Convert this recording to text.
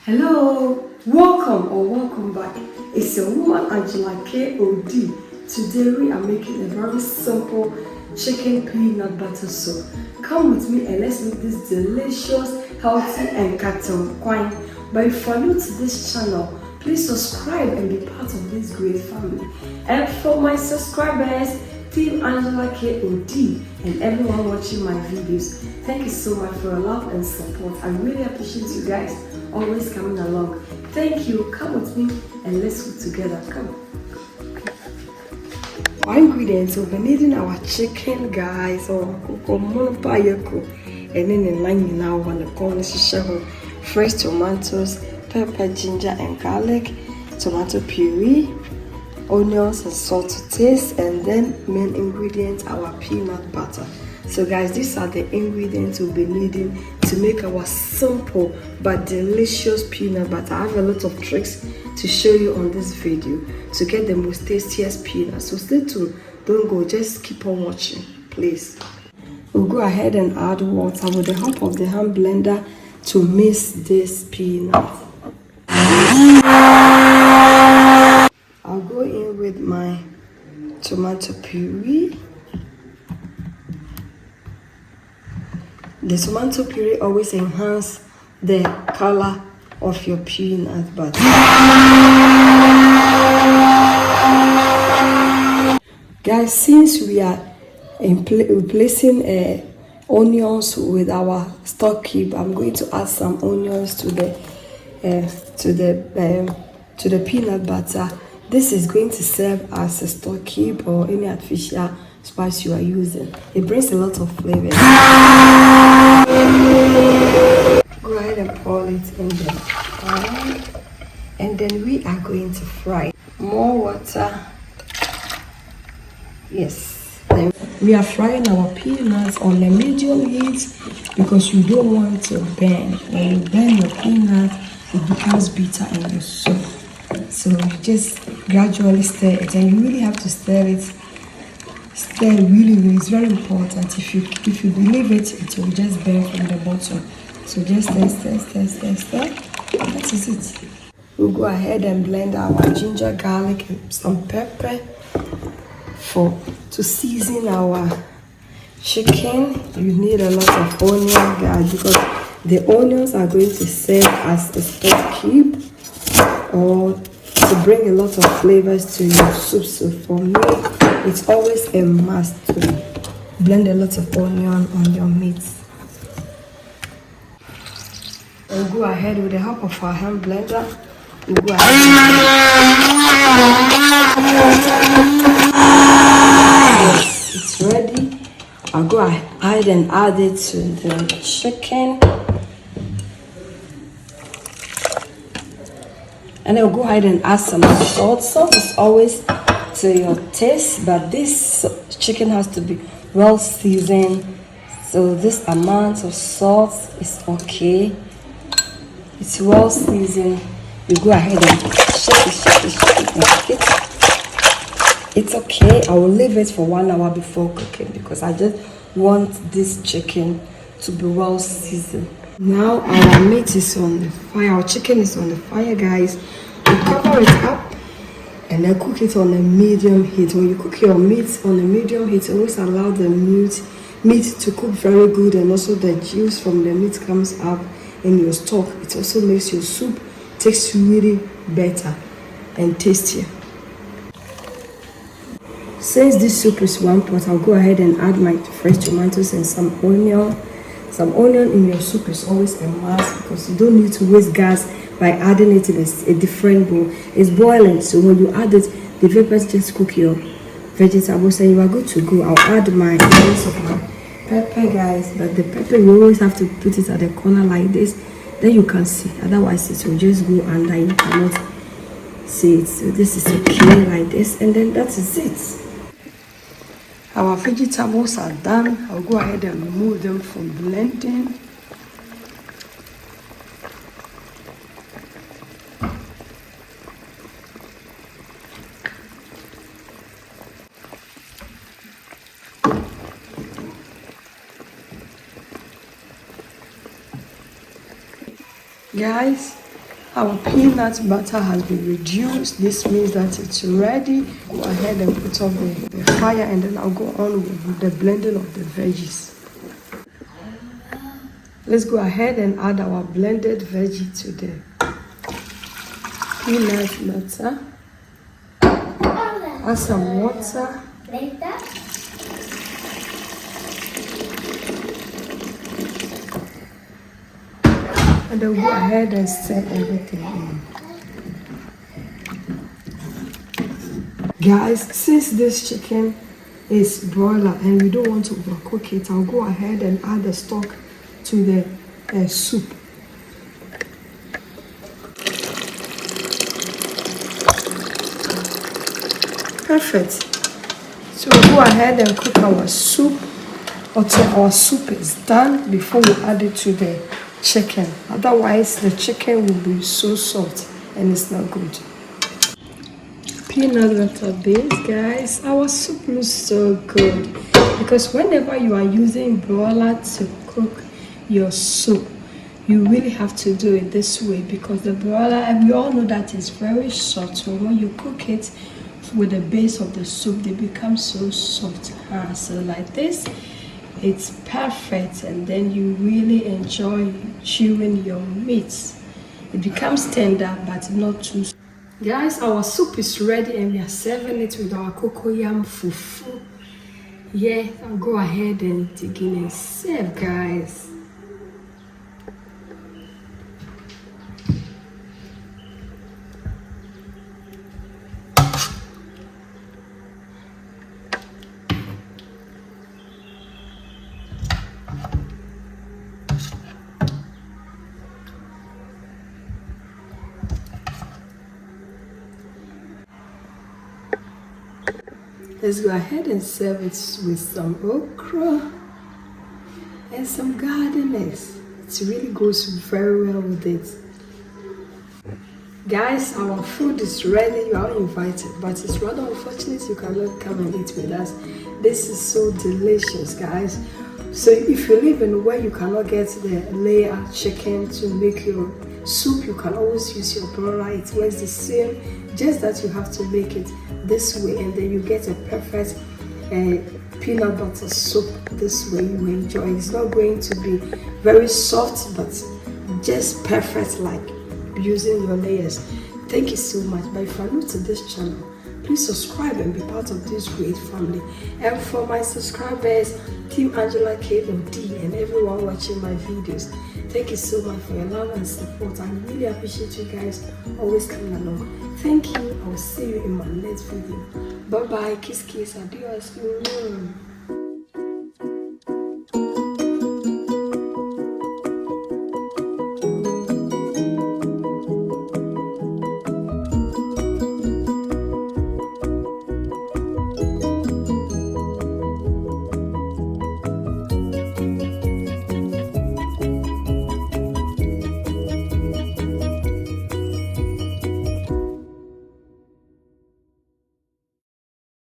Hello, welcome back. It's your woman Angela KOD. Today we are making a very simple chicken peanut butter soup. Come with me and let's make this delicious, healthy and Nkatekwan. But if you are new to this channel, please subscribe and be part of this great family. And for my subscribers, Team Angela KOD and everyone watching my videos, thank you so much for your love and support. I really appreciate you guys always coming along. Thank you. Come with me and let's cook together. Come. Our ingredients, we'll be needing our chicken, guys, or and then in line now on the corner, fresh tomatoes, pepper, ginger and garlic, tomato puree, onions and salt to taste, and then main ingredient our peanut butter. So guys, these are the ingredients we'll be needing to make our simple but delicious peanut butter. I have a lot of tricks to show you on this video to get the most tastiest peanuts. So stay tuned, don't go, just keep on watching, please. We'll go ahead and add water with the help of the hand blender to mix this peanut. I'll go in with my tomato puree. The tomato puree always enhances the color of your peanut butter. Guys, since we are replacing onions with our stock cube, I'm going to add some onions to the peanut butter. This is going to serve as a stock cube or any artificial spice you are using. It brings a lot of flavor. Go ahead and pour it in the pan, and then we are going to fry. More water. Yes. Then we are frying our peanuts on a medium heat because you don't want to burn. When you burn your peanut, it becomes bitter in your soup. So you just gradually stir it, and you really have to stir it. Stir really, it's very important. If you leave it, it will just burn from the bottom. So just stir. That is it. We'll go ahead and blend our ginger, garlic, and some pepper to season our chicken. You need a lot of onion, guys, because the onions are going to serve as a stock cube or to bring a lot of flavors to your soup. So for me, it's always a must to blend a lot of onion on your meat. We'll go ahead with the help of our hand blender. We'll go ahead. Yes, it's ready. I'll go ahead and add it to the chicken. And I'll go ahead and add some salt. Salt is always to your taste, but this chicken has to be well seasoned. So this amount of salt is okay. It's well seasoned. You go ahead and shake it. It's okay. I will leave it for 1 hour before cooking because I just want this chicken to be well seasoned. Now our meat is on the fire. Our chicken is on the fire, guys. We cover it up and then cook it on a medium heat. When you cook your meat on a medium heat, always allow the meat to cook very good, and also the juice from the meat comes up in your stock. It also makes your soup taste really better and tastier. Since this soup is one pot, I'll go ahead and add my fresh tomatoes and some onion. Some onion in your soup is always a must because you don't need to waste gas by adding it in a different bowl. It's boiling, so when you add it, the vapors just cook your vegetables and you are good to go. I'll add my piece of my pepper, guys, but the pepper you always have to put it at the corner like this, then you can see. Otherwise, it will just go under. You cannot see it. So this is okay like this, and then that is it. Our vegetables are done. I'll go ahead and remove them from blending. Guys, Our peanut butter has been reduced. This means that it's ready. Go ahead and put off the fire, and then I'll go on with the blending of the veggies. Let's go ahead and add our blended veggie to the peanut butter. Add some water. And then go ahead and stir everything in. Guys, since this chicken is broiler and we don't want to overcook it, I'll go ahead and add the stock to the soup. Perfect. So we'll go ahead and cook our soup until our soup is done before we add it to the chicken. Otherwise the chicken will be so soft and it's not good. Peanut butter base, guys. Our soup looks so good because whenever you are using broiler to cook your soup, you really have to do it this way because the broiler, and we all know that it's very soft. So when you cook it with the base of the soup, they become so soft. So like this, it's perfect, and then you really enjoy chewing your meat. It becomes tender but not too. Guys, our soup is ready and we are serving it with our Cocoyam Fufu. Yeah, I'll go ahead and dig in and serve, guys. Let's go ahead and serve it with some okra and some garden eggs. It really goes very well with it. Guys, our food is ready. You are invited, but it's rather unfortunate you cannot come and eat with us. This is so delicious, guys. So if you live in where you cannot get the layer chicken to make your soup, you can always use your broiler. It works the same, just that you have to make it this way, and then you get a perfect peanut butter soup this way. You enjoy. It's not going to be very soft, but just perfect, like using your layers. Thank you so much. But if you're new to this channel, please subscribe and be part of this great family. And for my subscribers, Team Angela KOD, and everyone watching my videos, thank you so much for your love and support. I really appreciate you guys always coming along. Thank you. I will see you in my next video. Bye bye. Kiss kiss. Adios.